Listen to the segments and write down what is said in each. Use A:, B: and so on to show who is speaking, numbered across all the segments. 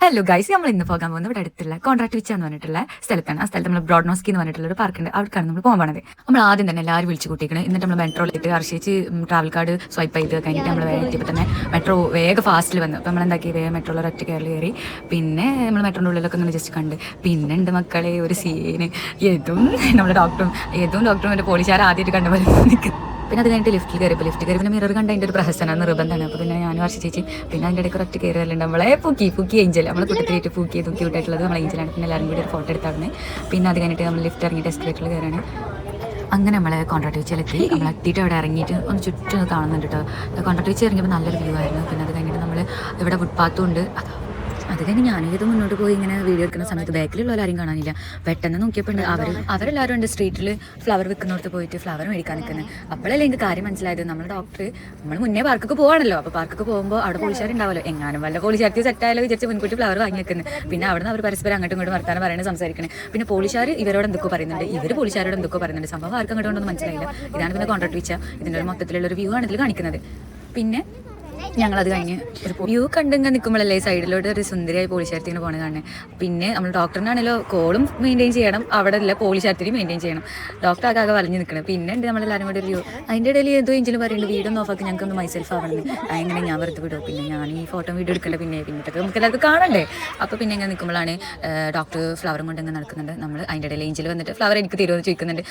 A: Hello guys, നമ്മൾ ഇന്ന് പോകാൻ പോകുന്നത് ഇവിടെ അടുത്തുള്ള കോൺട്രാക്ട് വിച്ച എന്ന് പറഞ്ഞിട്ടുള്ള സ്ഥലത്താണ്. ആ സ്ഥലത്ത് നമ്മൾ ബ്രോഡ്നോസ്കി എന്ന് പറഞ്ഞിട്ടുള്ള ഒരു പാർക്കുണ്ട്. അവിടേക്കാണ് നമ്മൾ പോകാൻ പോകുന്നത്. നമ്മൾ ആദ്യം തന്നെ എല്ലാവരും വിളിച്ചു കൂട്ടിക്കണം. എന്നിട്ട് നമ്മൾ മെട്രോയിൽ എത്തിയിട്ട് അർഷിച്ച് ട്രാവൽ കാർഡ് സ്വൈപ്പ് ചെയ്ത് കഴിഞ്ഞിട്ട് നമ്മൾ വേഗം എത്തിയപ്പോൾ തന്നെ മെട്രോ വേഗം ഫാസ്റ്റിൽ വന്നു. അപ്പോൾ നമ്മൾ എന്താക്കി വേഗം മെട്രോയിൽ ഒറ്റ കയറി. പിന്നെ നമ്മൾ മെട്രോൻ്റെ ഉള്ളിലൊക്കെ ഒന്ന് ജസ്റ്റ് കണ്ട്. പിന്നെ ഉണ്ട് മക്കളെ ഒരു സീന്. നമ്മുടെ ഡോക്ടറും എൻ്റെ പോലീസുകാർ ആദ്യമായിട്ട് കണ്ട പോലെ നിൽക്കുന്നു. പിന്നെ അത് കഴിഞ്ഞിട്ട് ലിഫ്റ്റിൽ കയറി പിന്നെ മിറർ കണ്ട അതിൻ്റെ ഒരു പ്രഹസനമാണ്, നിർബന്ധമാണ്. അപ്പോൾ പിന്നെ ഞാൻ വർഷ ചേച്ചി പിന്നെ അതിൻ്റെ ഇടയ്ക്ക് ഒറ്റ കയറിയല്ലുണ്ട് നമ്മളെ പൂക്കി ഏഞ്ചൽ, നമ്മൾ കുട്ടത്തിലേക്ക് പൂക്കി ക്യൂട്ടായിട്ടുള്ളത് നമ്മൾ ഏഞ്ചലാണ്. പിന്നെ എല്ലാവരും കൂടി ഒരു ഫോട്ടോ എടുത്തായിരുന്നു. പിന്നെ അത് കഴിഞ്ഞിട്ട് നമ്മൾ ലിഫ്റ്റ് ഇറങ്ങിയിട്ട് എസ്കലേറ്ററിൽ കയറാണ്. അങ്ങനെ നമ്മളെ കോൺട്രാക്ട് വെച്ചിലെത്തി. നമ്മൾ എത്തിയിട്ട് അവിടെ ഇറങ്ങിയിട്ട് ഒന്ന് ചുറ്റും കാണുന്നുണ്ട് കേട്ടോ. കോൺട്രാക്ട് വെച്ച് ഇറങ്ങിയപ്പോൾ നല്ലൊരു വ്യൂ ആയിരുന്നു. പിന്നെ അത് കഴിഞ്ഞിട്ട് നമ്മൾ ഇവിടെ ഫുട്പാത്തും ഉണ്ട്. അത് കഴിഞ്ഞ് ഞാനിത് മുന്നോട്ട് പോയി ഇങ്ങനെ വീഡിയോ എടുക്കുന്ന സമയത്ത് ബാക്കിലുള്ള ആരും കാണാനില്ല. പെട്ടെന്ന് നോക്കിയപ്പോൾ അവരെല്ലാവരും ഉണ്ട് സ്ട്രീറ്റിൽ ഫ്ലവർ വിൽക്കുന്നിടത്ത് പോയിട്ട് ഫ്ലവർ മേടിക്കാൻ നിൽക്കുന്നത്. അപ്പോഴല്ലേ എനിക്ക് കാര്യം മനസ്സിലായത്, നമ്മൾ ഡോക്ടർ നമ്മൾ മുന്നേ പാർക്കൊക്കെ പോകാണല്ലോ. അപ്പോൾ പാർക്കൊക്കെ പോകുമ്പോൾ അവിടെ പോലീസുകാരുണ്ടാവല്ലോ, എങ്ങാനും വല്ല പോലീസുകാർക്ക് സെറ്റായാലോ വിചാരിച്ച് മുൻകൂട്ടി ഫ്ലവർ വാങ്ങി വെക്കുന്നത്. പിന്നെ അവിടെ നിന്ന് അവർ പരസ്പരം അങ്ങോട്ടും ഇങ്ങോട്ടും വർത്താനം പറയുന്നത് സംസാരിക്കണേ. പിന്നെ പോലീസുകാർ ഇവരോട് എന്തൊക്കെ പറയുന്നുണ്ട്, ഇവർ പോലീസുകാരോട് എന്തൊക്കെ പറയുന്നുണ്ട്. സംഭവം ആർക്കും അങ്ങോട്ടൊന്നും മനസ്സിലായില്ല. ഇതാണ് പിന്നെ കോൺട്രാക്ട് വെച്ചാൽ ഇതിൻ്റെ ഒരു മൊത്തത്തിലുള്ള ഒരു വ്യൂ ആണ് ഇതിൽ കാണിക്കുന്നത്. പിന്നെ ഞങ്ങളത് കഴിഞ്ഞ് ഒരു വ്യൂ കണ്ടിങ്ങനെ നിൽക്കുമ്പോഴല്ലേ സൈഡിലോട്ട് ഒരു സുന്ദരിയായി പോലീസുകാരത്തിങ്ങനെ പോകണ കാണുന്നത്. പിന്നെ നമ്മൾ ഡോക്ടറിനാണല്ലോ കോളും മെയിൻറ്റെയിൻ ചെയ്യണം, അവിടെ അല്ല പോലീസുകാരത്തിനും മെയിൻറ്റെയിൻ ചെയ്യണം. ഡോക്ടർ ആകെ വലിഞ്ഞ് നിൽക്കണം. പിന്നെ ഉണ്ട് നമ്മളെല്ലാവരും കൂടി ഒരു വ്യൂ. അതിൻ്റെ ഇടയിൽ ഏതോ എഞ്ചിലും പറയുന്നുണ്ട് വീടൊന്നും ഓഫാക്കി ഞങ്ങൾക്കൊന്ന് മൈസെൽഫ് ആവണമെന്ന്. അങ്ങനെ ഞാൻ വെറുതെ വിടും. പിന്നെ ഞാൻ ഈ ഫോട്ടോ വീഡിയോ എടുക്കണ്ട. പിന്നീട്ടൊക്കെ നമുക്ക് എല്ലാവർക്കും കാണണ്ടേ. അപ്പോൾ പിന്നെ ഇങ്ങനെ നിൽക്കുമ്പോഴാണ് ഡോക്ടർ ഫ്ലവറും കൊണ്ട് ഇങ്ങനെ നടക്കുന്നുണ്ട്. നമ്മൾ അതിൻ്റെ ഇടയിൽ ഏഞ്ചിൽ വന്നിട്ട് ഫ്ലവർ എനിക്ക് തരുമെന്ന് ചോദിക്കുന്നുണ്ട്.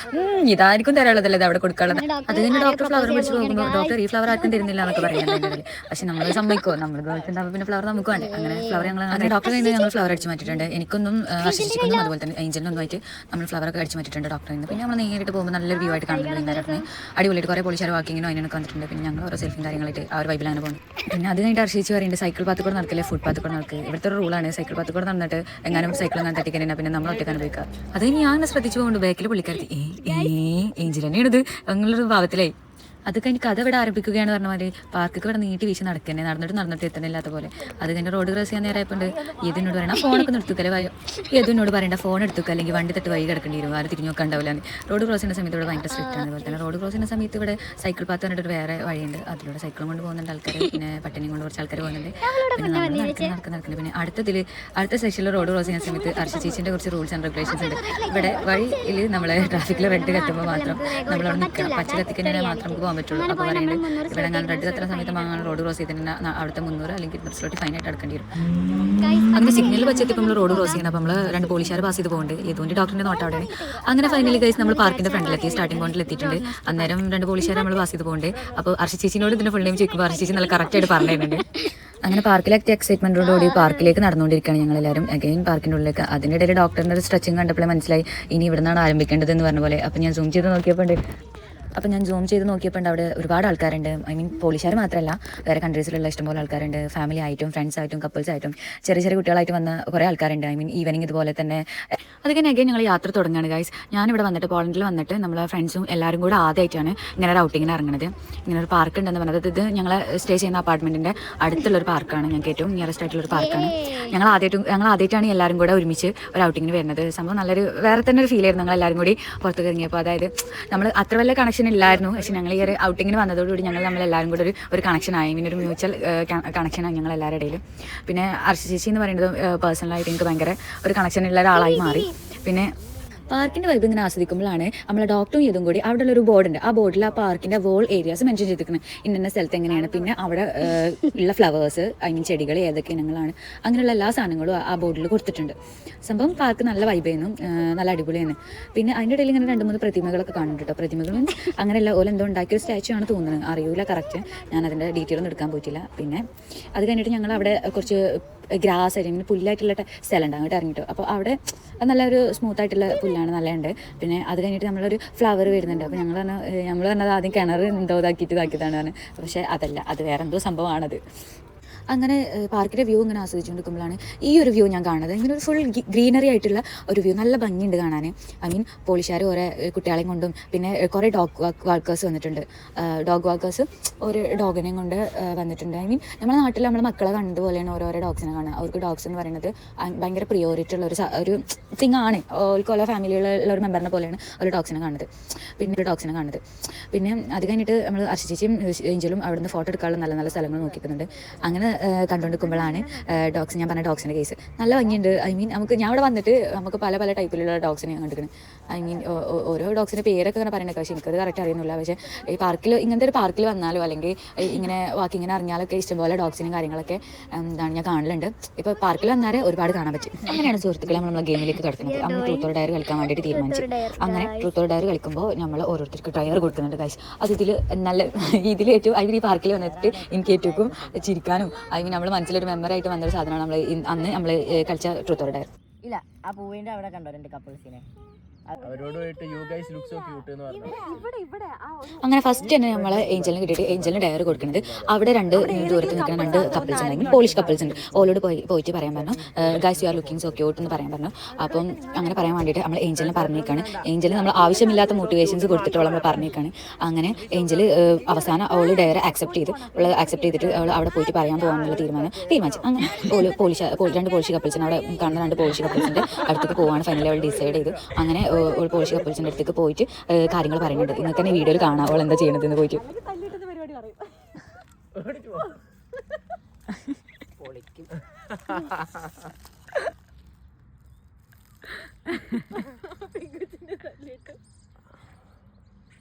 A: ഇതായിരിക്കും തരാനുള്ളതല്ലേ, ഇത് അവിടെ കൊടുക്കാനുള്ളത്. അത് കഴിഞ്ഞ് ഡോക്ടർ ഫ്ലവർ പിടിച്ച് പോകുമ്പോൾ ഡോക്ടർ ഈ ഫ്ലവർ ആർക്കും തരുന്നില്ല എന്നൊക്കെ പറയുന്നുണ്ട്. പക്ഷെ നമ്മൾ സമ്മതിക്കോ, നമ്മൾ ഗേൾഫ്രണ്ടാകുമ്പോൾ പിന്നെ ഫ്ലവർ നമുക്ക് വേണ്ടേ. അങ്ങനെ ഫ്ലവർ അങ്ങനെ ഡോക്ടർ കഴിഞ്ഞ് ഞങ്ങൾ ഫ്ലവർ അടിച്ച് മാറ്റിയിട്ടുണ്ട്. എനിക്കൊന്നും ഹർഷിച്ചിക്കൊന്നും അതുപോലെ തന്നെ ഏഞ്ചലിനൊന്നും ആയിട്ട് നമ്മൾ ഫ്ലവറൊക്കെ അടിച്ച് മാറ്റിയിട്ടുണ്ട് ഡോക്ടറിൽ നിന്ന്. പിന്നെ നമ്മൾ നേരിട്ട് പോകുമ്പോൾ നല്ലൊരു വ്യൂ ആയിട്ട് കാണുന്നുണ്ട്. വൈകുന്നേരം അടിപൊളിയായിട്ട് കുറേ പോലീസുകാർ വാക്കിങ്ങിനോ അതിനൊക്കെ വന്നിട്ടുണ്ട്. പിന്നെ ഞങ്ങൾ ഓരോ സെൽഫിയും കാര്യങ്ങളായിട്ട് ആ ഒരു വൈബിൽ അങ്ങനെ പോകുന്നു. പിന്നെ അത് കഴിഞ്ഞിട്ട് ഹർഷിച്ച് പറയുന്നുണ്ട് സൈക്കിൾ പാത്ത് കൂടെ നടക്കില്ലേ, ഫുട് പാത്ത് കൂടെ നടക്കുക. ഇവിടുത്തെ ഒരു റൂളാണ്, സൈക്കിൾ പാത്ത് കൂടെ നടന്നിട്ട് എങ്ങാനും സൈക്കിൾ അങ്ങനെ തട്ടിക്കാൻ പിന്നെ നമ്മൾ ഒറ്റക്കാൻ ഉപയോഗിക്കുക. അത് ഞാൻ ശ്രദ്ധിച്ചു പോകുന്നുണ്ട്. ബാക്കിൽ പുള്ളിക്കാരത്തി ഏഞ്ചിൽ തന്നെയാണിത് അങ്ങനൊരു ഭാവത്തിലായി. അത് കഴിഞ്ഞ് കഥ ഇവിടെ ആരംഭിക്കുകയാണ് പറഞ്ഞ മാതിരി പാർക്കൊക്കെ ഇവിടെ നീട്ടി വീശി നടക്കുന്നത്, നടന്നിട്ട് എത്തണില്ലാത്ത പോലെ. അത് കഴിഞ്ഞ് റോഡ് ക്രോസ് ചെയ്യാൻ നേരമായപ്പോൾ ഏതിനോട് പറയണം ഫോണൊക്കെ നിർത്തുക്കല്ലേ, ഏതിനോട് പറയേണ്ട ഫോൺ എടുത്തുക്കുക, അല്ലെങ്കിൽ വണ്ടി തട്ട് വഴി കിടക്കേണ്ടി വരും, ആരും തിരിഞ്ഞു നോക്കാണ്ടാവില്ല. റോഡ് ക്രോസ് ചെയ്യുന്ന സമയത്ത് ഇവിടെ ഭയങ്കര സ്ട്രിക്റ്റ് ആണ്. അതുപോലെ തന്നെ റോഡ് ക്രോസ് ചെയ്യുന്ന സമയത്ത് ഇവിടെ സൈക്കിൾ പാത്ത് പറഞ്ഞിട്ട് ഒരു വേറെ വഴിയുണ്ട്, അതിലൂടെ സൈക്കിളും കൊണ്ട് പോകുന്നുണ്ട് ആൾക്കാർ. പിന്നെ പട്ടിനെയും കൊണ്ട് കുറച്ച് ആൾക്കാർ പോകുന്നുണ്ട്. പിന്നെ നമ്മൾ നടക്കുന്നത്. പിന്നെ അടുത്ത സെക്ഷനിൽ റോഡ് ക്രോസ് ചെയ്യുന്ന സമയത്ത് ഹർഷ ചേച്ചിൻ്റെ കുറച്ച് റൂൾസ് ആൻഡ് റെഗുലേഷൻസ് ഉണ്ട്. ഇവിടെ വഴിയിൽ നമ്മളെ ട്രാഫിക്കിൽ റെഡ് കത്തുമ്പോൾ മാത്രം നമ്മളവിടെ നിൽക്കണം, പച്ച കത്തിക്കുന്നതിനെ മാത്രം നമുക്ക് പോകാൻ പറ്റുള്ളൂ. അപ്പോൾ പറയുന്നത് ഇവിടെ ഞാൻ റെഡ് കത്തുന്ന സമയത്ത് റോഡ് ക്രോസ് ചെയ്തിട്ട് അവിടുത്തെ 300 അല്ലെങ്കിൽ 200 ഫൈനായിട്ട് അടക്കേണ്ടി വരും. അങ്ങനെ സിഗ്നൽ വെച്ചെത്തിപ്പോൾ നമ്മൾ റോഡ് ക്രോസ് ചെയ്യണം. അപ്പോൾ നമ്മൾ 2 പോലീസുകാർ പാസ് ചെയ്ത് പോകുന്നുണ്ട്. ഏതുകൊണ്ട് ഡോക്ടറിൻ്റെ നോട്ട് അവിടെ. അങ്ങനെ ഫൈനലി ഗൈസ് നമ്മൾ പാർക്കിൻ്റെ ഫ്രണ്ടിലെത്തി, സ്റ്റാർട്ടിംഗ് പോയിന്റിൽ എത്തിയിട്ടുണ്ട്. അന്നേരം 2 പോലീസുകാർ നമ്മൾ പാസ് ചെയ്ത് പോകുന്നുണ്ട്. അപ്പോൾ ഹർഷ ചേച്ചിനോട് ഇതിൻ്റെ ഫുൾ നെയിം ചോദിക്കുമ്പോൾ ഹർഷ ചേച്ചി നല്ല കറക്റ്റായിട്ട് പറഞ്ഞു തരുന്നുണ്ട്. അങ്ങനെ പാർക്കിലെത്തി എക്സൈറ്റ്മെൻറ്റോടുകൂടി പാർക്കിലേക്ക് നടന്നുകൊണ്ടിരിക്കുകയാണ് ഞങ്ങളെല്ലാവരും. അഗൈൻ പാർക്കിൻ്റെ ഉള്ളിലേക്ക്. അതിൻ്റെ ഇടയിൽ ഡോക്ടറിൻ്റെ ഒരു സ്ട്രെച്ചിങ് കണ്ടപ്പോഴേ മനസ്സിലായി ഇനി ഇവിടെ നിന്നാണ് ആരംഭിക്കേണ്ടതെന്ന് പറഞ്ഞ പോലെ. അപ്പോൾ ഞാൻ സൂം ചെയ്ത് നോക്കിയപ്പോൾ അവിടെ ഒരുപാട് ആൾക്കാരുണ്ട്. ഐ മീൻ പോലീസുകാർ മാത്രമല്ല, വേറെ കൺട്രീസിലുള്ള ഇഷ്ടംപോലെ ആൾക്കാരുണ്ട്. ഫാമിലി ആയിട്ടും ഫ്രണ്ട്സ് ആയിട്ടും കപ്പിൾസ് ആയിട്ടും ചെറിയ കുട്ടികളായിട്ട് വന്ന കുറേ ആൾക്കാരുണ്ട്. ഐ മീൻ ഈവനിങ് ഇതുപോലെ തന്നെ. അത് കഴിഞ്ഞ് അഗൈൻ ഞങ്ങൾ യാത്ര തുടങ്ങുകയാണ് ഗൈസ്. ഞാനിവിടെ വന്നിട്ട് പോളണ്ടിൽ വന്നിട്ട് നമ്മളെ ഫ്രണ്ട്സും എല്ലാവരും കൂടെ ആദ്യമായിട്ടാണ് ഇങ്ങനെ ഒരു ഔട്ടിങ്ങിന് ഇറങ്ങുന്നത്. ഇങ്ങനെ ഒരു പാർക്ക് ഉണ്ടെന്ന് പറഞ്ഞത്. ഇത് ഞങ്ങൾ സ്റ്റേ ചെയ്യുന്ന അപ്പാർട്ട്മെൻറ്റിൻ്റെ അടുത്തുള്ളൊരു പാർക്കാണ്, ഞങ്ങൾക്ക് ഏറ്റവും നിയറസ്റ്റ് ആയിട്ടുള്ളൊരു പാർക്കാണ്. ഞങ്ങൾ ആദ്യമായിട്ടാണ് എല്ലാവരും കൂടെ ഒരുമിച്ച് ഒരു ഔട്ടിങ്ങിന് വരുന്നത്. സംഭവം നല്ലൊരു വേറെ തന്നെ ഒരു ഫീൽ ആയിരുന്നു. ഞങ്ങളെല്ലാവരും കൂടി പുറത്തേക്ക് ഇറങ്ങിയപ്പോൾ. അതായത് നമ്മൾ അത്ര വലിയ കണക്ഷൻ ഇല്ലായിരുന്നു, പക്ഷേ ഞങ്ങൾ ഈ ഒരു ഔട്ടിങ്ങിന് വന്നതോടുകൂടി നമ്മളെല്ലാവരും കൂടെ ഒരു കണക്ഷനായി. പിന്നെ ഒരു മ്യൂച്വൽ കണക്ഷനായി ഞങ്ങളെല്ലാവരുടെ ഇടയിലും. പിന്നെ ഹർഷ ചേച്ചി എന്ന് പറയുന്നത് പേഴ്സണലായിട്ട് എനിക്ക് ഭയങ്കര ഒരു കണക്ഷനുള്ള ഒരാളായി മാറി. പിന്നെ പാർക്കിൻ്റെ വൈബ് ഇങ്ങനെ ആസ്വദിക്കുമ്പോഴാണ് നമ്മളെ ഡോക്ടറും ഇതും കൂടി അവിടെ ഉള്ളൊരു ബോർഡുണ്ട്. ആ ബോർഡിൽ ആ പാർക്കിൻ്റെ വോൾ ഏരിയാസ് മെൻഷൻ ചെയ്തിരിക്കുന്നത്, ഇന്ന സ്ഥലത്ത് എങ്ങനെയാണ്, പിന്നെ അവിടെ ഉള്ള ഫ്ലവേഴ്സ്, ഐ മീൻ ചെടികൾ ഏതൊക്കെ ഇനങ്ങളാണ്, അങ്ങനെയുള്ള എല്ലാ സാധനങ്ങളും ആ ബോർഡിൽ കൊടുത്തിട്ടുണ്ട്. സംഭവം പാർക്ക് നല്ല വൈബായിരുന്നു, നല്ല അടിപൊളിയാണ്. പിന്നെ അതിൻ്റെ ഇടയിൽ ഇങ്ങനെ 2-3 പ്രതിമകളൊക്കെ കാണുന്നുണ്ട് കേട്ടോ. പ്രതിമകൾ മീൻസ് അങ്ങനെയല്ല, ഓല എന്തോ ഉണ്ടാക്കിയൊരു സ്റ്റാച്ചു ആണ് തോന്നുന്നത്, അറിയില്ല കറക്റ്റ്, ഞാൻ അതിൻ്റെ ഡീറ്റെയിൽ ഒന്നും എടുക്കാൻ പറ്റില്ല. പിന്നെ അത് കഴിഞ്ഞിട്ട് ഞങ്ങൾ അവിടെ കുറച്ച് ഗ്രാസ് ആയിട്ട് ഇങ്ങനെ പുല്ലായിട്ടുള്ള സ്ഥലം ഉണ്ട്, അങ്ങോട്ട് ഇറങ്ങിട്ടോ. അപ്പോൾ അവിടെ നല്ലൊരു സ്മൂത്ത് ആയിട്ടുള്ള പുല്ലാണ്, നല്ലതുണ്ട്. പിന്നെ അത് കഴിഞ്ഞിട്ട് നമ്മളൊരു ഫ്ലവർ വരുന്നുണ്ട്. അപ്പോൾ നമ്മൾ പറഞ്ഞത് ആദ്യം കിണർ എന്തോ ഇതാക്കിയതാണ്. പക്ഷേ അതല്ല, അത് വേറെ എന്തോ സംഭവമാണത്. അങ്ങനെ പാർക്കിൻ്റെ വ്യൂ ഇങ്ങനെ ആസ്വദിച്ചുകൊണ്ടിരിക്കുമ്പോഴാണ് ഈ ഒരു വ്യൂ ഞാൻ കാണുന്നത്. ഇങ്ങനെ ഒരു ഫുൾ ഗ്രീനറി ആയിട്ടുള്ള ഒരു വ്യൂ, നല്ല ഭംഗിയുണ്ട് കാണാൻ. ഐ മീൻ പോലീസുകാർ ഓരോ കുട്ടികളെയും കൊണ്ടും പിന്നെ കുറേ ഡോഗ് വാക്കേഴ്സ് വന്നിട്ടുണ്ട്. ഡോഗ് വാക്കേഴ്സ് ഒരു ഡോഗിനെയും കൊണ്ട് വന്നിട്ടുണ്ട്. ഐ മീൻ നമ്മുടെ നാട്ടിൽ നമ്മളെ മക്കളെ കണ്ടതുപോലെയാണ് ഓരോരോ ഡോഗ്സിനെ കാണുക. അവർക്ക് ഡോഗ്സ് എന്ന് പറയുന്നത് ഭയങ്കര പ്രിയോറിറ്റി ഉള്ള ഒരു തിങ് ആണ്. ഓർക്ക് ഓരോ ഫാമിലിയിലുള്ള ഒരു മെമ്പറിനെ പോലെയാണ് ഒരു ഡോഗ്സിനെ കാണുന്നത്. പിന്നെ അത് കഴിഞ്ഞിട്ട് നമ്മൾ ഹർഷ ചേച്ചിയും ഏഞ്ചലും അവിടെ നിന്ന് ഫോട്ടോ എടുക്കാനുള്ള നല്ല നല്ല സ്ഥലങ്ങൾ നോക്കിക്കുന്നുണ്ട്. അങ്ങനെ കണ്ടുകൊണ്ടിരിക്കുമ്പോഴാണ് ഡോഗ്സ്, ഞാൻ പറഞ്ഞ ഡോഗ്സിൻ്റെ കേസ് നല്ല ഭംഗിയുണ്ട്. ഐ മീൻ ഞാൻ ഇവിടെ വന്നിട്ട് നമുക്ക് പല പല ടൈപ്പിലുള്ള ഡോഗ്സിനെ കണ്ടിരിക്കണം. ഐ മീൻ ഓരോ ഡോഗ്സിൻ്റെ പേരൊക്കെ അങ്ങനെ പറയണൊക്കെ, പക്ഷേ എനിക്കത് കറക്റ്റ് അറിയുന്നില്ല. പക്ഷേ ഈ പാർക്കിൽ, ഇങ്ങനത്തെ ഒരു പാർക്കിൽ വന്നാലോ അല്ലെങ്കിൽ ഇങ്ങനെ വാക്കിങ്ങനെ അറിഞ്ഞാലൊക്കെ ഇഷ്ടംപോലെ ഡോഗ്സിനും കാര്യങ്ങളൊക്കെ എന്താണ് ഞാൻ കാണലുണ്ട്. ഇപ്പോൾ പാർക്കിൽ വന്നാൽ ഒരുപാട് കാണാൻ പറ്റും. അങ്ങനെയാണ് സുഹൃത്തുക്കളെ നമ്മൾ ഗെയിമിലേക്ക് കിടക്കുന്നത്. നമ്മൾ ട്രൂത്ത് ഓർ ഡയർ കളിക്കാൻ വേണ്ടിയിട്ട് തീരുമാനിച്ചു. അങ്ങനെ ട്രൂത്ത് ഓർ ഡയർ കളിക്കുമ്പോൾ നമ്മൾ ഓരോരുത്തർക്ക് ഡയർ കൊടുക്കുന്നുണ്ട് ഗൈസ്. അത് നല്ല ഇതിലേറ്റവും ഐ മീൻ ഈ പാർക്കിൽ വന്നിട്ട് എനിക്ക് ഏറ്റവും ചിരിക്കാനും ഐ മീൻ നമ്മൾ മനസ്സിലൊരു മെമ്മറായിട്ട് വന്നൊരു സാധനമാണ് നമ്മൾ അന്ന് നമ്മൾ കളിച്ച ട്രൂത്ത് ഓർ ഡയർ.
B: ഇല്ല, ആ പൂവിന്റെ അവിടെ കണ്ടോ രണ്ട് കപ്പിൾസിനെ?
A: അങ്ങനെ ഫസ്റ്റ് തന്നെ നമ്മൾ ഏഞ്ചലിന് കിട്ടിയിട്ട് ഏഞ്ചലിന് ഡയർ കൊടുക്കുന്നത് അവിടെ ദൂരത്ത് നിൽക്കുന്ന 2 കപ്പിൾസ് ഉണ്ട്, പോളിഷ് കപ്പിൾസ് ഉണ്ട്. ഓലോട് പോയിട്ട് പറയാൻ പറഞ്ഞു, guys you are looking so cute എന്ന് പറയാൻ പറഞ്ഞു. അപ്പം അങ്ങനെ പറയാൻ വേണ്ടിയിട്ട് നമ്മൾ ഏഞ്ചലിനെ പറഞ്ഞേക്കാണ്. ഏഞ്ചലിന് നമ്മൾ ആവശ്യമില്ലാത്ത മോട്ടിവേഷൻസ് കൊടുത്തിട്ട് നമ്മൾ പറഞ്ഞേക്കാണ്. അങ്ങനെ ഏഞ്ചൽ അവസാനം അവൾ ഡയർ ആക്സെപ്റ്റ് ചെയ്തിട്ട് അവൾ അവിടെ പോയിട്ട് പറയാൻ പോകാനുള്ള തീരുമാനിച്ചു. അങ്ങനെ 2 പോളിഷ് കപ്പിൾസിന് അവിടെ കാണുന്ന 2 പോളിഷ് കപ്പിൾസിൻ്റെ അടുത്തേക്ക് പോകാൻ ഫൈനലി അവൾ ഡിസൈഡ് ചെയ്തു. അങ്ങനെ പോളിഷ് കപ്പിൾസിൻ്റെ അടുത്തേക്ക് പോയിട്ട് കാര്യങ്ങൾ പറയുന്നുണ്ട്. ഇന്നത്തെ തന്നെ വീഡിയോയിൽ കാണാം അവൾ എന്താ ചെയ്യണതെന്ന് പോയിട്ട്.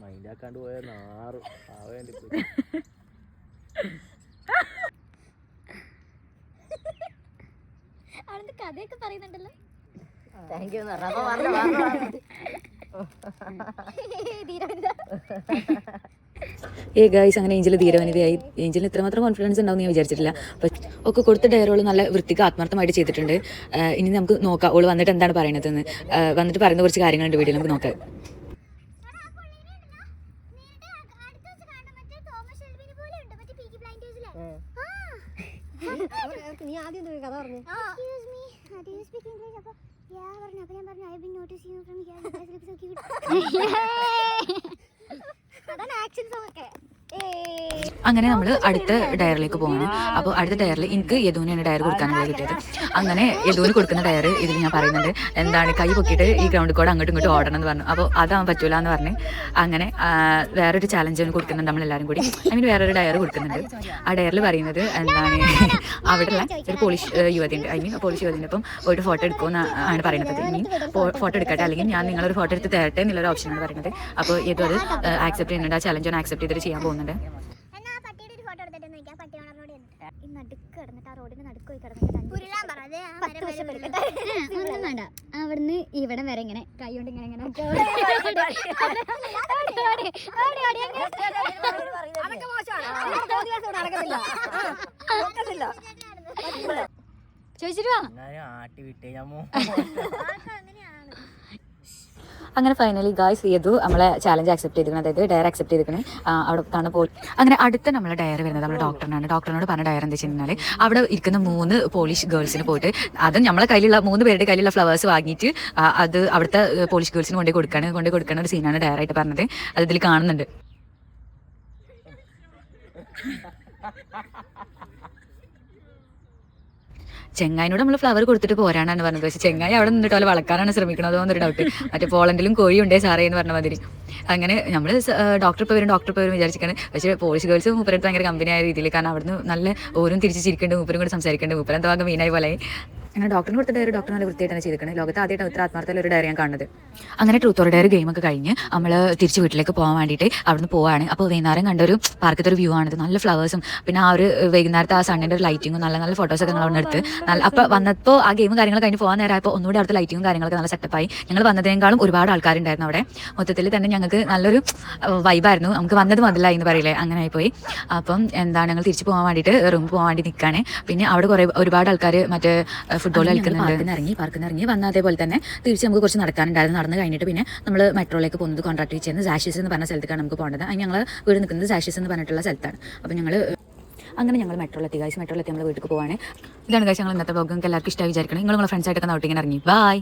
C: മൈൻഡാക്കാണ്ട് പോയ നാറ് ആവേണ്ടി
D: കഥയൊക്കെ പറയുന്നുണ്ടല്ലോ.
B: Thank you.
A: ഗൈസ്, അങ്ങനെ ഏഞ്ചൽ ധീരവനിതയായി. ഏഞ്ചലിന് ഇത്രമാത്രം കോൺഫിഡൻസ് ഉണ്ടാവും ഞാൻ വിചാരിച്ചിട്ടില്ല. അപ്പം ഒക്കെ കൊടുത്ത ഡയറോള് നല്ല വൃത്തിക്ക് ആത്മാർത്ഥമായിട്ട് ചെയ്തിട്ടുണ്ട്. ഇനി നമുക്ക് നോക്കാം ഓള് വന്നിട്ട് എന്താണ് പറയണതെന്ന്. വന്നിട്ട് പറയുന്ന കുറച്ച് കാര്യങ്ങളുണ്ട് വീഡിയോയിൽ, നമുക്ക് നോക്കാം.
D: നീ ആദ്യം കഥ പറഞ്ഞു.
A: അങ്ങനെ നമ്മൾ അടുത്ത ഡയറിലേക്ക് പോകണം. അപ്പോൾ അടുത്ത ഡയറിൽ എനിക്ക് യദുവിനാണ് ഡയർ കൊടുക്കാനുള്ള കിട്ടിയത്. അങ്ങനെ യദുവിന് കൊടുക്കുന്ന ഡയർ ഇതിൽ ഞാൻ പറയുന്നുണ്ട്, എന്താണ് കൈ പൊക്കിയിട്ട് ഈ ഗ്രൗണ്ടിൽ കൂടെ അങ്ങോട്ടും ഇങ്ങോട്ടും ഓടണം എന്ന് പറഞ്ഞു. അപ്പോൾ അതാവാൻ പറ്റൂല എന്ന് പറഞ്ഞ് അങ്ങനെ വേറൊരു ചാലഞ്ച് കൊടുക്കുന്നുണ്ട് നമ്മളെല്ലാവരും കൂടി. ഐ മീൻ വേറൊരു ഡയർ കൊടുക്കുന്നുണ്ട്. ആ ഡയറിൽ പറയുന്നത് എന്താണ്, അവിടെയുള്ള ഒരു പോളിഷ് യുവതിയുണ്ട്, ഐ മീൻ പോളിഷ് യുവതിൻ്റെ അപ്പം ഒരു ഫോട്ടോ എടുക്കുമെന്ന് ആണ് പറയുന്നത്. ഇനി ഫോട്ടോ എടുക്കട്ടെ അല്ലെങ്കിൽ ഞാൻ നിങ്ങളൊരു ഫോട്ടോ എടുത്ത് തരട്ടെ എന്നുള്ളൊരു ഓപ്ഷനാണ് പറയുന്നത്. അപ്പോൾ യദു അത് ആക്സെപ്റ്റ് ചെയ്യുന്നുണ്ട്. ആ ചലഞ്ച് ഒന്ന് ആക്സെപ്റ്റ് ചെയ്തിട്ട് ചെയ്യാൻ പോകുന്നുണ്ട്.
D: ഒന്നും വേണ്ട, അവിടുന്ന് ഇവിടെ വരെ ഇങ്ങനെ കൈ കൊണ്ട് ഇങ്ങനെ ചോദിച്ചിട്ട്
B: ആട്ടി വിട്ടേ ഞാൻ.
A: അങ്ങനെ ഫൈനലി ഗായ്സ് ചെയ്തു നമ്മളെ ചാലഞ്ച് ആക്സെപ്റ്റ് ചെയ്തിരിക്കണം, അതായത് ഡയർ ആക്സെപ്റ്റ് ചെയ്തിരിക്കണേ. അവിടെ കാണാൻ പോയി. അങ്ങനെ അടുത്ത നമ്മളെ ഡയർ വരുന്നത് നമ്മുടെ ഡോക്ടറിനോട് പറഞ്ഞ ഡയർ എന്താ വെച്ച് കഴിഞ്ഞാൽ അവിടെ ഇരിക്കുന്ന 3 പോളിഷ് ഗേൾസിന് പോയിട്ട് അതും നമ്മളെ കയ്യിലുള്ള 3 പേരുടെ കയ്യിലുള്ള ഫ്ലവേഴ്സ് വാങ്ങിയിട്ട് അത് അവിടുത്തെ പോളിഷ് ഗേൾസിന് കൊണ്ടേ കൊടുക്കുന്ന ഒരു സീനാണ് ഡയറായിട്ട് പറഞ്ഞത്. അത് ഇതിൽ കാണുന്നുണ്ട്. ചെങ്ങായിനോട് നമ്മൾ ഫ്ലവർ കൊടുത്തിട്ട് പോരാനാണ് പറഞ്ഞത്. പക്ഷേ ചെങ്ങായി അവിടെ നിന്നിട്ട് പോലെ വളക്കാനാണ് ശ്രമിക്കണതോ എന്നൊരു ഡൗട്ട്. മറ്റേ പോളണ്ടിലും കോഴിയുണ്ടേ സാറേ എന്ന് പറഞ്ഞ മാതിരി. അങ്ങനെ നമ്മൾ ഡോക്ടർ ഇപ്പോൾ വരും വിചാരിച്ചിരിക്കാണ്. പക്ഷേ പോളിഷ് ഗേൾസ് മൂപ്പരത്ത് ഭയങ്കര കമ്പനിയായ രീതിയിൽ, കാരണം അവിടുന്ന് നല്ല ഓരോന്നും തിരിച്ച് ചിരിക്കേണ്ടത്, മൂപ്പരും കൂടെ സംസാരിക്കേണ്ടത്, മൂപ്പരം എന്താ ഭാഗം മീനായി പോലെ. അങ്ങനെ ഡോക്ടറിന് കൊടുത്ത ഡയറി ഡോക്ടർ നല്ല വൃത്തിയായിട്ടാണ് ചെയ്തിരിക്കുന്നത്. ലോകത്ത് ആദ്യമായിട്ട് ഇത്ര ആത്മാർത്ഥത്തിൽ ഒരു ഡയറി ഞാൻ കാണുന്നത്. അങ്ങനെ ട്രൂത്ത് ഓർ ഡയർ ഗെയിമൊക്കെ കഴിഞ്ഞ് നമ്മൾ തിരിച്ച് വീട്ടിലേക്ക് പോകാൻ വേണ്ടിയിട്ട് അവിടുന്ന് പോവാണ്. അപ്പോൾ വൈകുന്നേരം കണ്ടൊരു പാർക്കത്തെ ഒരു വ്യൂ ആണിത്. നല്ല ഫ്ലവേഴ്സും പിന്നെ ആ ഒരു വൈകുന്നേരത്തെ ആ സണ്ണിൻ്റെ ഒരു ലൈറ്റിങ്ങും നല്ല ഫോട്ടോസൊക്കെ ഞങ്ങൾ അവിടെ എടുത്ത് അപ്പോൾ വന്നപ്പോൾ ആ ഗെയിമും കാര്യങ്ങൾ കഴിഞ്ഞ് പോകാൻ നേരമായപ്പോൾ ഒന്നുകൂടി അവിടുത്തെ ലൈറ്റിങ്ങും കാര്യങ്ങളൊക്കെ നല്ല സെറ്റപ്പായി. ഞങ്ങൾ വന്നതിനേക്കാളും ഒരുപാട് ആൾക്കാരുണ്ടായിരുന്നു അവിടെ. മൊത്തത്തിൽ തന്നെ ഞങ്ങൾക്ക് നല്ലൊരു വൈബായിരുന്നു. നമുക്ക് വന്നത് മുതലായി എന്ന് പറയില്ലേ, അങ്ങനെ ആയിപ്പോയി. അപ്പം എന്താണ് ഞങ്ങൾ തിരിച്ച് പോകാൻ വേണ്ടിയിട്ട് റൂമിൽ പോകാൻ വേണ്ടി നിൽക്കുകയാണ്. പിന്നെ അവിടെ ഒരുപാട് ആൾക്കാർ മറ്റേ ഫുട്ബോൾ കളിക്കുന്നുണ്ട്. പാർക്കിൽ നിന്ന് ഇറങ്ങി വന്ന അതേപോലെ തന്നെ തിരിച്ച് നമുക്ക് കുറച്ച് നടക്കാനുണ്ടായിരുന്നു. നടന്ന് കഴിഞ്ഞിട്ട് പിന്നെ നമ്മൾ മെട്രോയിലേക്ക് പോകുന്നത് കോൺട്രാക്ട് ചെയ്യുന്നത് സാഷീസ് എന്ന് പറഞ്ഞ സ്ഥലത്തേക്കാണ് നമുക്ക് പോകേണ്ടത്. അതിന് ഞങ്ങൾ വീട് നിൽക്കുന്നത് സാഷീസ് എന്ന് പറഞ്ഞിട്ടുള്ള സ്ഥലത്താണ്. അപ്പോൾ അങ്ങനെ ഞങ്ങൾ മെട്രോയിലെത്തി നമ്മൾ വീട്ടിലേക്ക് പോവാണ്. ഇതാണ് ഗൈസ് ഞങ്ങൾ ഇന്നത്തെ വ്ലോഗ്. നിങ്ങൾക്ക് എല്ലാവർക്കും ഇഷ്ടമായി വിചാരിക്കണം. നിങ്ങളുടെ ഫ്രണ്ട്സായിട്ടൊക്കെ ഔട്ടിങ്ങിന് ഇറങ്ങി. ബൈ.